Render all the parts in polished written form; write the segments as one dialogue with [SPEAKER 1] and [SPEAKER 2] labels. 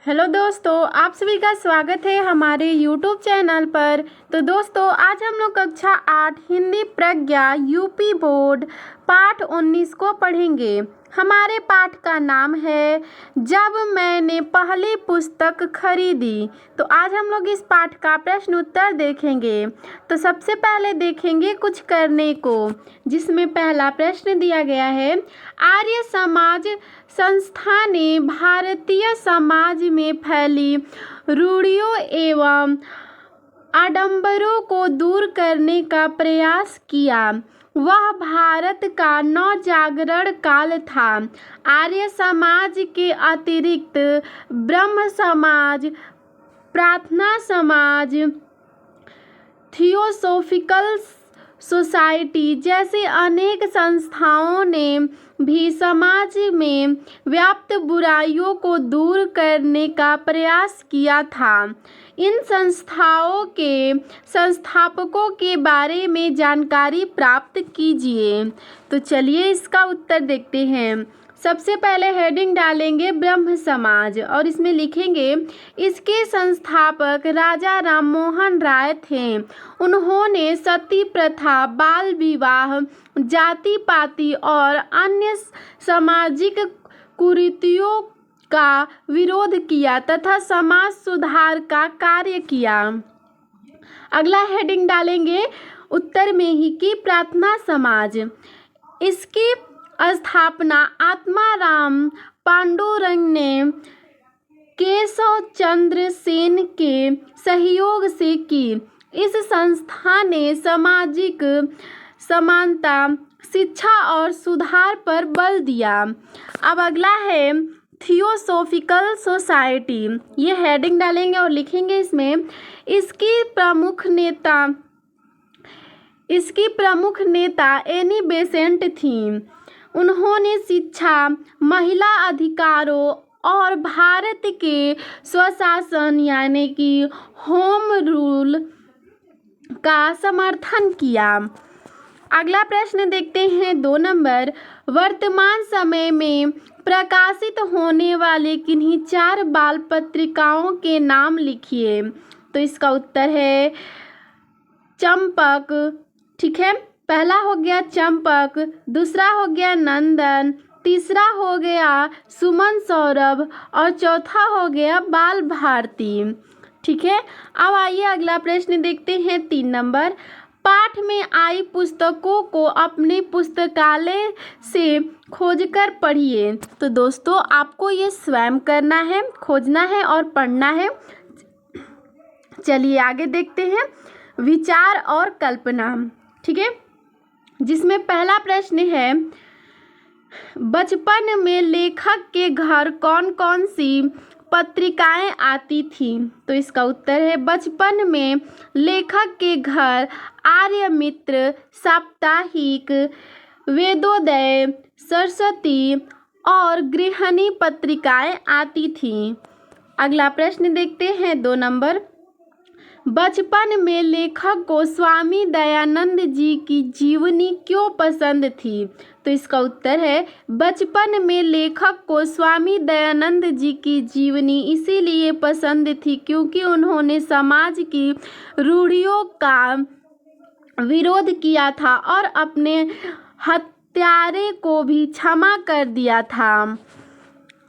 [SPEAKER 1] Hello दोस्तों, आप सभी का स्वागत है हमारे YouTube चैनल पर। तो दोस्तों, आज हम लोग कक्षा 8 हिंदी प्रज्ञा यूपी बोर्ड पाठ 19 को पढ़ेंगे। हमारे पाठ का नाम है जब मैंने पहली पुस्तक खरीदी। तो आज हम लोग इस पाठ का प्रश्न उत्तर देखेंगे। तो सबसे पहले देखेंगे कुछ करने को, जिसमें पहला प्रश्न दिया गया है, आर्य समाज संस्था ने भारतीय समाज में फैली रूढ़ियों एवं आडंबरों को दूर करने का प्रयास किया। वह भारत का नवजागरण काल था। आर्य समाज के अतिरिक्त ब्रह्म समाज, प्रार्थना समाज, थियोसॉफिकल सोसाइटी जैसी अनेक संस्थाओं ने भी समाज में व्याप्त बुराइयों को दूर करने का प्रयास किया था। इन संस्थाओं के संस्थापकों के बारे में जानकारी प्राप्त कीजिए। तो चलिए इसका उत्तर देखते हैं। सबसे पहले हेडिंग डालेंगे ब्रह्म समाज और इसमें लिखेंगे इसके संस्थापक राजा राममोहन राय थे। उन्होंने सती प्रथा, बाल विवाह, जाति पाति और अन्य सामाजिक कुरीतियों का विरोध किया तथा समाज सुधार का कार्य किया। अगला हेडिंग डालेंगे उत्तर में ही कि प्रार्थना समाज। इसकी स्थापना आत्माराम पांडुरंग ने केशव चंद्र सेन के सहयोग से की। इस संस्था ने सामाजिक समानता, शिक्षा और सुधार पर बल दिया। अब अगला है थियोसॉफिकल सोसाइटी। ये हेडिंग डालेंगे और लिखेंगे इसमें इसकी प्रमुख नेता एनी बेसेंट थी। उन्होंने शिक्षा, महिला अधिकारों और भारत के स्वशासन यानी कि होम रूल का समर्थन किया। अगला प्रश्न देखते हैं 2 नंबर। वर्तमान समय में प्रकाशित होने वाले किन्हीं 4 बाल पत्रिकाओं के नाम लिखिए। तो इसका उत्तर है चंपक। ठीक है, पहला हो गया चंपक, दूसरा हो गया नंदन, तीसरा हो गया सुमन सौरभ और चौथा हो गया बाल भारती। ठीक है, अब आइए अगला प्रश्न देखते हैं 3 नंबर। पाठ में आई पुस्तकों को अपने पुस्तकालय से खोजकर पढ़िए। तो दोस्तों, आपको ये स्वयं करना है, खोजना है और पढ़ना है। चलिए आगे देखते हैं विचार और कल्पना। ठीक है, जिसमें पहला प्रश्न है, बचपन में लेखक के घर कौन कौन सी पत्रिकाएं आती थी। तो इसका उत्तर है बचपन में लेखक के घर आर्यमित्र, साप्ताहिक, वेदोदय, सरस्वती और गृहिणी पत्रिकाएं आती थीं। अगला प्रश्न देखते हैं 2 नंबर। बचपन में लेखक को स्वामी दयानंद जी की जीवनी क्यों पसंद थी। तो इसका उत्तर है बचपन में लेखक को स्वामी दयानंद जी की जीवनी इसीलिए पसंद थी क्योंकि उन्होंने समाज की रूढ़ियों का विरोध किया था और अपने हत्यारे को भी क्षमा कर दिया था।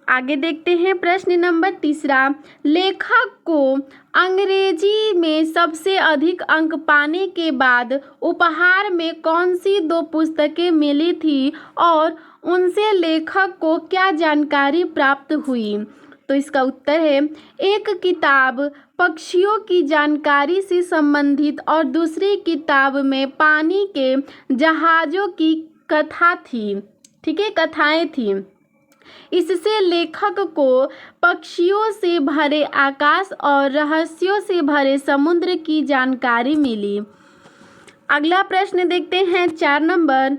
[SPEAKER 1] आगे देखते हैं प्रश्न नंबर 3। लेखक को अंग्रेजी में सबसे अधिक अंक पाने के बाद उपहार में कौन सी 2 पुस्तकें मिली थी और उनसे लेखक को क्या जानकारी प्राप्त हुई। तो इसका उत्तर है एक किताब पक्षियों की जानकारी से संबंधित और दूसरी किताब में पानी के जहाज़ों की कथा थी। ठीक है, कथाएं थी। इससे लेखक को पक्षियों से भरे आकाश और रहस्यों से भरे समुद्र की जानकारी मिली। अगला प्रश्न देखते हैं 4 नंबर।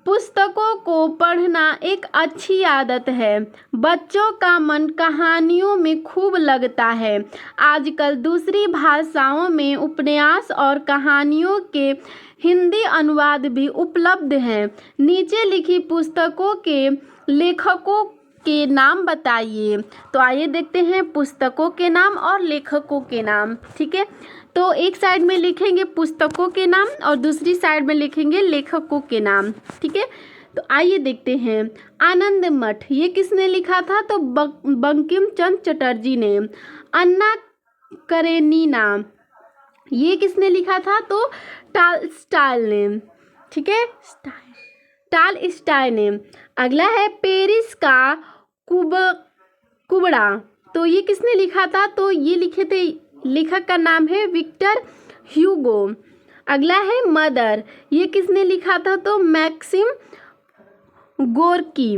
[SPEAKER 1] पुस्तकों को पढ़ना एक अच्छी आदत है। बच्चों का मन कहानियों में खूब लगता है। आजकल दूसरी भाषाओं में उपन्यास और कहानियों के हिंदी अनुवाद भी उपलब्ध हैं। नीचे लिखी पुस्तकों के लेखकों के नाम बताइए। तो आइए देखते हैं पुस्तकों के नाम और लेखकों के नाम। ठीक है, तो एक साइड में लिखेंगे पुस्तकों के नाम और दूसरी साइड में लिखेंगे लेखकों के नाम। ठीक है, तो आइए देखते हैं। आनंद मठ, ये किसने लिखा था? तो बंकिम चंद्र चटर्जी ने। अन्ना करेनिना, ये किसने लिखा था? तो टॉलस्टॉय ने। ठीक है, टॉलस्टॉय ने। अगला है पेरिस का कुबड़ा, तो ये किसने लिखा था? तो ये लिखे थे, लेखक का नाम है विक्टर ह्यूगो। अगला है मदर, ये किसने लिखा था? तो मैक्सिम गोर्की।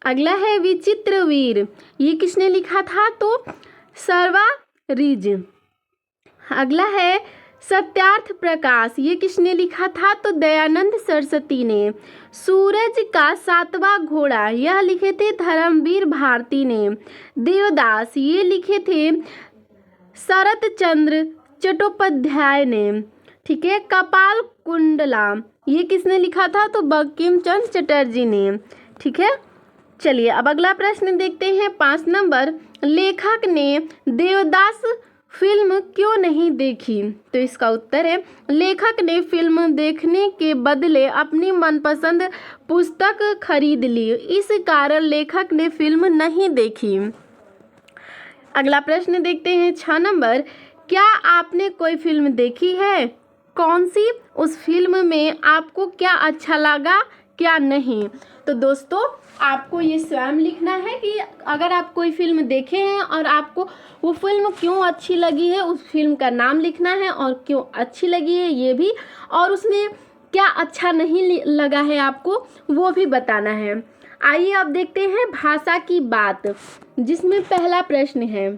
[SPEAKER 1] अगला है विचित्र वीर, ये किसने लिखा था? तो सर्वा रिज। अगला है सत्यार्थ प्रकाश, ये किसने लिखा था? तो दयानंद सरस्वती ने। सूरज का सातवां घोड़ा, यह लिखे थे धर्मवीर भारती ने। देवदास, ये लिखे थे शरत चंद्र चट्टोपाध्याय ने। ठीक है, कपाल कुंडला, ये किसने लिखा था? तो बंकिम चंद्र चटर्जी ने। ठीक है, चलिए अब अगला प्रश्न देखते हैं 5 नंबर। लेखक ने देवदास फिल्म क्यों नहीं देखी? तो इसका उत्तर है लेखक ने फिल्म देखने के बदले अपनी मनपसंद पुस्तक खरीद ली, इस कारण लेखक ने फिल्म नहीं देखी। अगला प्रश्न देखते हैं 6 नंबर। क्या आपने कोई फिल्म देखी है? कौन सी? उस फिल्म में आपको क्या अच्छा लगा, क्या नहीं? तो दोस्तों आपको ये स्वयं लिखना है कि अगर आप कोई फिल्म देखे हैं और आपको वो फिल्म क्यों अच्छी लगी है, उस फिल्म का नाम लिखना है और क्यों अच्छी लगी है ये भी, और उसमें क्या अच्छा नहीं लगा है आपको वो भी बताना है। आइए अब देखते हैं भाषा की बात, जिसमें पहला प्रश्न है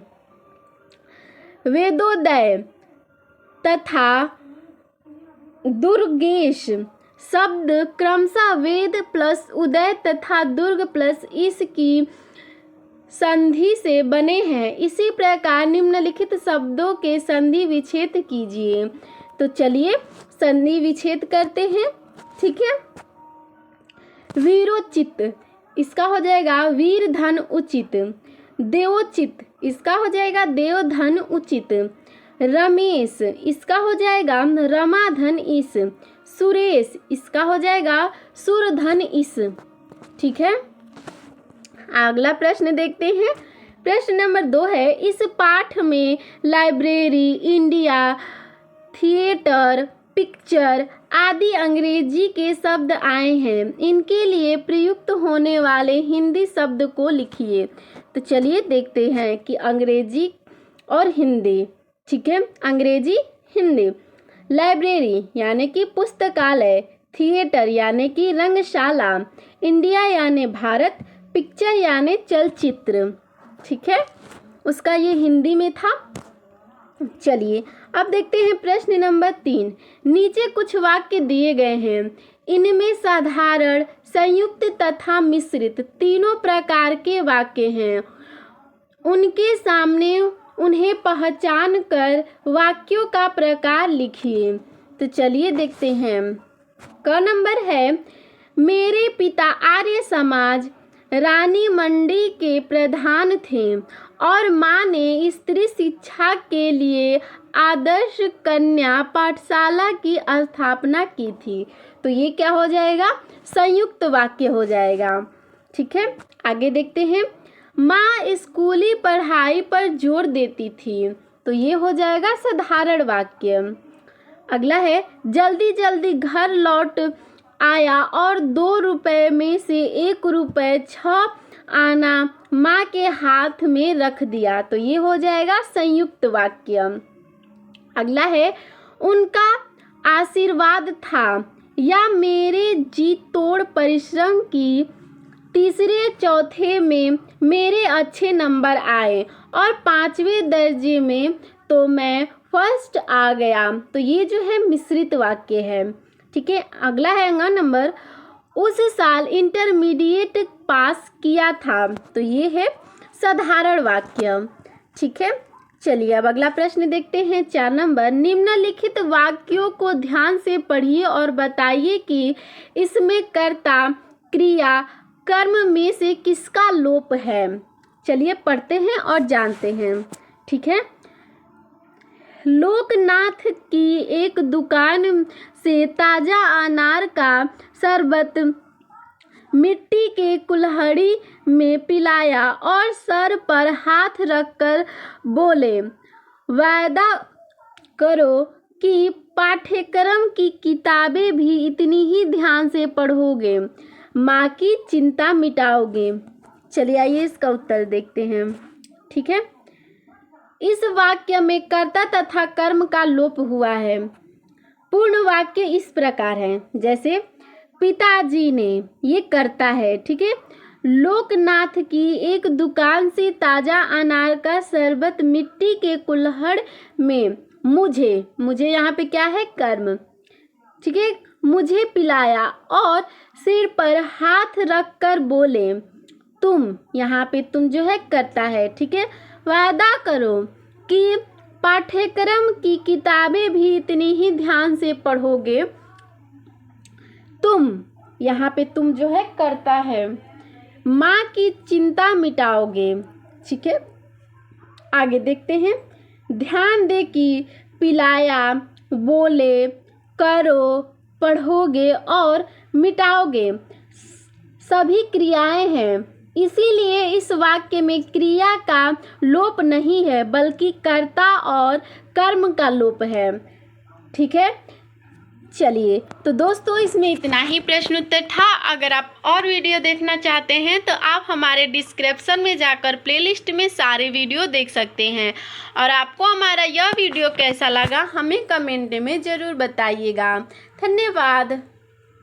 [SPEAKER 1] वेदोदय तथा दुर्गेश शब्द क्रमशः वेद प्लस उदय तथा दुर्ग प्लस इस की संधि से बने हैं। इसी प्रकार निम्नलिखित शब्दों के संधि विच्छेद कीजिए। तो चलिए संधि विच्छेद करते हैं। ठीक है, वीरोचित, इसका हो जाएगा वीर धन उचित। देवोचित, इसका हो जाएगा देव धन उचित। रमेश, इसका हो जाएगा रमा धन इस। सुरेश, इसका हो जाएगा सुर धन इस। ठीक है, अगला प्रश्न देखते हैं। प्रश्न नंबर 2 है इस पाठ में लाइब्रेरी, इंडिया, थिएटर, पिक्चर आदि अंग्रेजी के शब्द आए हैं, इनके लिए प्रयुक्त होने वाले हिंदी शब्द को लिखिए। तो चलिए देखते हैं कि अंग्रेजी और हिंदी। ठीक है, अंग्रेजी हिंदी। लाइब्रेरी यानी कि पुस्तकालय, थिएटर यानी कि रंगशाला, इंडिया यानी भारत, पिक्चर यानी चलचित्र। ठीक है, उसका ये हिंदी में था। चलिए अब देखते हैं प्रश्न नंबर 3। नीचे कुछ वाक्य दिए गए हैं, इनमें साधारण, संयुक्त तथा मिश्रित तीनों प्रकार के वाक्य हैं। उनके सामने उन्हें पहचान कर वाक्यों का प्रकार लिखिए। तो चलिए देखते हैं। क नंबर है मेरे पिता आर्य समाज रानी मंडी के प्रधान थे और माँ ने स्त्री शिक्षा के लिए आदर्श कन्या पाठशाला की स्थापना की थी। तो ये क्या हो जाएगा? संयुक्त वाक्य हो जाएगा। ठीक है, आगे देखते हैं। माँ स्कूली पढ़ाई पर जोर देती थी। तो ये हो जाएगा साधारण वाक्य। अगला है जल्दी जल्दी घर लौट आया और 2 रुपए में से 1 रुपए 6 आना माँ के हाथ में रख दिया। तो ये हो जाएगा संयुक्त वाक्य। अगला है उनका आशीर्वाद था या मेरे जी तोड़ परिश्रम की तीसरे चौथे में मेरे अच्छे नंबर आए और 5वें दर्जे में तो मैं फर्स्ट आ गया। तो ये जो है मिश्रित वाक्य है। ठीक है, अगला है अंगा नंबर उस साल इंटरमीडिएट पास किया था। तो ये है साधारण वाक्य। ठीक है, चलिए अब अगला प्रश्न देखते हैं 4 नंबर। निम्नलिखित वाक्यों को ध्यान से पढ़िए और बताइए कि इसमें कर्ता, क्रिया कर्म में से किसका लोप है? चलिए पढ़ते हैं और जानते हैं। ठीक है। लोकनाथ की एक दुकान से ताजा अनार का शरबत मिट्टी के कुल्हड़ी में पिलाया और सर पर हाथ रखकर बोले, वादा करो कि पाठ्यक्रम की किताबें भी इतनी ही ध्यान से पढ़ोगे, माँ की चिंता मिटाओगे। चलिए आइए इसका उत्तर देखते हैं। ठीक है। इस वाक्य में कर्ता तथा कर्म का लोप हुआ है। पूर्ण वाक्य इस प्रकार है, जैसे पिताजी ने, ये कर्ता है। ठीक है। लोकनाथ की एक दुकान से ताजा अनार का शरबत मिट्टी के कुल्हड़ में मुझे यहाँ पे क्या है? कर्म। ठीक है। मुझे पिलाया और सिर पर हाथ रख कर बोले, तुम, यहाँ पे तुम जो है कर्ता है। ठीक है। वादा करो कि पाठ्यक्रम की किताबें भी इतनी ही ध्यान से पढ़ोगे। तुम, यहाँ पे तुम जो है कर्ता है। माँ की चिंता मिटाओगे। ठीक है। आगे देखते हैं। ध्यान दे कि पिलाया, बोले, करो, पढ़ोगे और मिटाओगे सभी क्रियाएं हैं, इसीलिए इस वाक्य में क्रिया का लोप नहीं है बल्कि कर्ता और कर्म का लोप है। ठीक है। चलिए तो दोस्तों इसमें इतना ही प्रश्न उत्तर था। अगर आप और वीडियो देखना चाहते हैं तो आप हमारे डिस्क्रिप्शन में जाकर प्लेलिस्ट में सारे वीडियो देख सकते हैं। और आपको हमारा यह वीडियो कैसा लगा हमें कमेंट में ज़रूर बताइएगा। धन्यवाद।